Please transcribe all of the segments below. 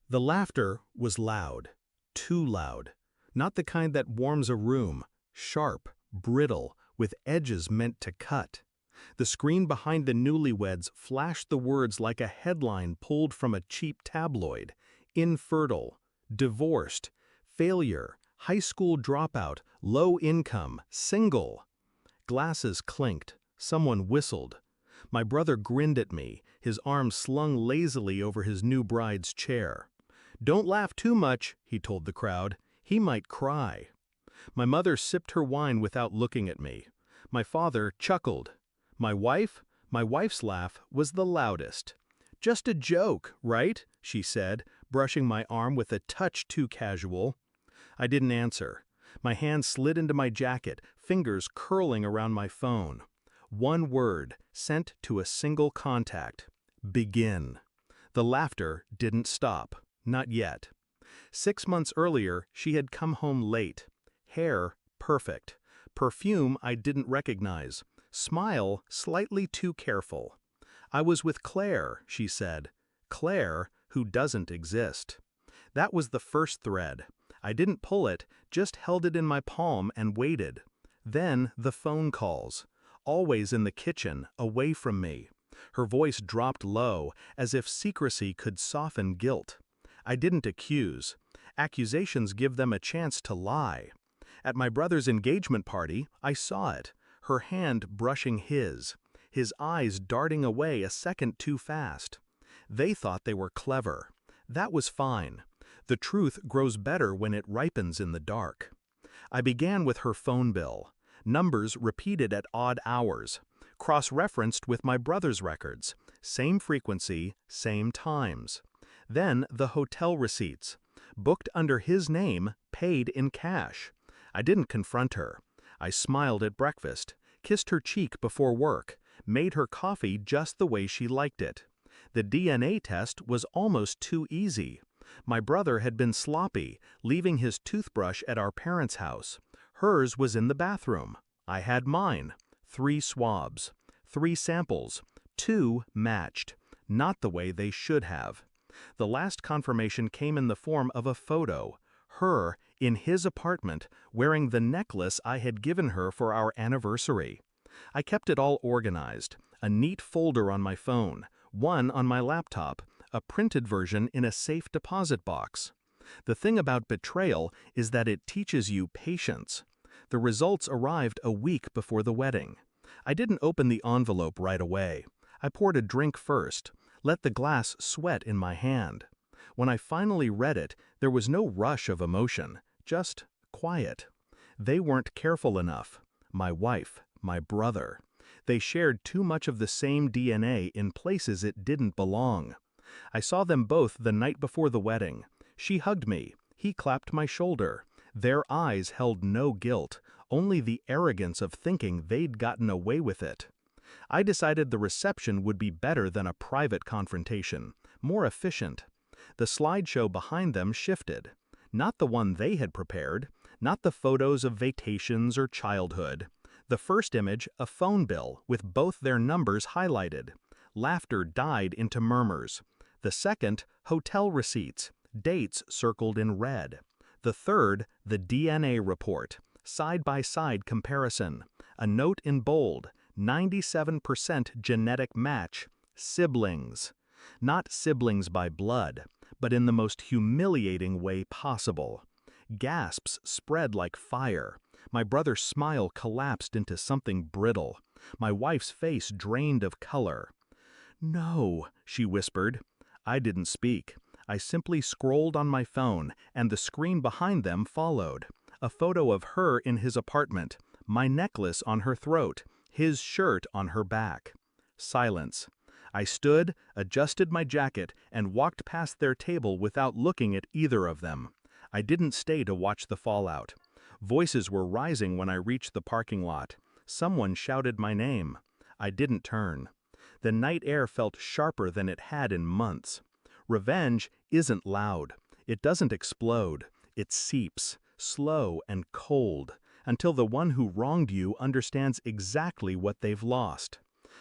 The laughter was loud, too loud. Not the kind that warms a room, sharp, brittle, with edges meant to cut. The screen behind the newlyweds flashed the words like a headline pulled from a cheap tabloid. Infertile, divorced, failure, high school dropout, low income, single. Glasses clinked. Someone whistled. My brother grinned at me, his arms slung lazily over his new bride's chair. "Don't laugh too much," he told the crowd. "He might cry." My mother sipped her wine without looking at me. My father chuckled. My wife's laugh was the loudest. "Just a joke, right?" she said, brushing my arm with a touch too casual. I didn't answer. My hand slid into my jacket, fingers curling around my phone. One word, sent to a single contact. Begin. The laughter didn't stop. Not yet. 6 months earlier, she had come home late. Hair, perfect. Perfume I didn't recognize. Smile, slightly too careful. "I was with Claire," she said. Claire, who doesn't exist. That was the first thread. I didn't pull it, just held it in my palm and waited. Then the phone calls. Always in the kitchen, away from me. Her voice dropped low, as if secrecy could soften guilt. I didn't accuse. Accusations give them a chance to lie. At my brother's engagement party, I saw it. Her hand brushing his eyes darting away a second too fast. They thought they were clever. That was fine. The truth grows better when it ripens in the dark. I began with her phone bill. Numbers repeated at odd hours. Cross-referenced with my brother's records. Same frequency, same times. Then the hotel receipts. Booked under his name, paid in cash. I didn't confront her. I smiled at breakfast, kissed her cheek before work, made her coffee just the way she liked it. The DNA test was almost too easy. My brother had been sloppy, leaving his toothbrush at our parents' house. Hers was in the bathroom. I had mine. 3 swabs. 3 samples. 2 matched. Not the way they should have. The last confirmation came in the form of a photo. Her, in his apartment, wearing the necklace I had given her for our anniversary. I kept it all organized. A neat folder on my phone, one on my laptop, a printed version in a safe deposit box. The thing about betrayal is that it teaches you patience. The results arrived a week before the wedding. I didn't open the envelope right away. I poured a drink first, let the glass sweat in my hand. When I finally read it, there was no rush of emotion, just quiet. They weren't careful enough. My wife, my brother. They shared too much of the same DNA in places it didn't belong. I saw them both the night before the wedding. She hugged me. He clapped my shoulder. Their eyes held no guilt, only the arrogance of thinking they'd gotten away with it. I decided the reception would be better than a private confrontation, more efficient. The slideshow behind them shifted. Not the one they had prepared, not the photos of vacations or childhood. The first image, a phone bill with both their numbers highlighted. Laughter died into murmurs. The second, hotel receipts, dates circled in red. The third, the DNA report, side-by-side comparison. A note in bold, 97% genetic match, siblings. Not siblings by blood, but in the most humiliating way possible. Gasps spread like fire. My brother's smile collapsed into something brittle. My wife's face drained of color. "No," she whispered. I didn't speak. I simply scrolled on my phone, and the screen behind them followed. A photo of her in his apartment, my necklace on her throat, his shirt on her back. Silence. I stood, adjusted my jacket, and walked past their table without looking at either of them. I didn't stay to watch the fallout. Voices were rising when I reached the parking lot. Someone shouted my name. I didn't turn. The night air felt sharper than it had in months. Revenge isn't loud. It doesn't explode. It seeps, slow and cold, until the one who wronged you understands exactly what they've lost.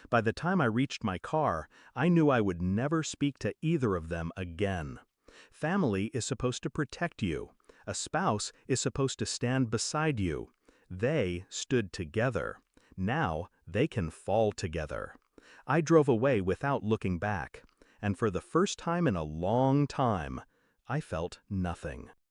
By the time I reached my car, I knew I would never speak to either of them again. Family is supposed to protect you. A spouse is supposed to stand beside you. They stood together. Now they can fall together. I drove away without looking back, and for the first time in a long time, I felt nothing.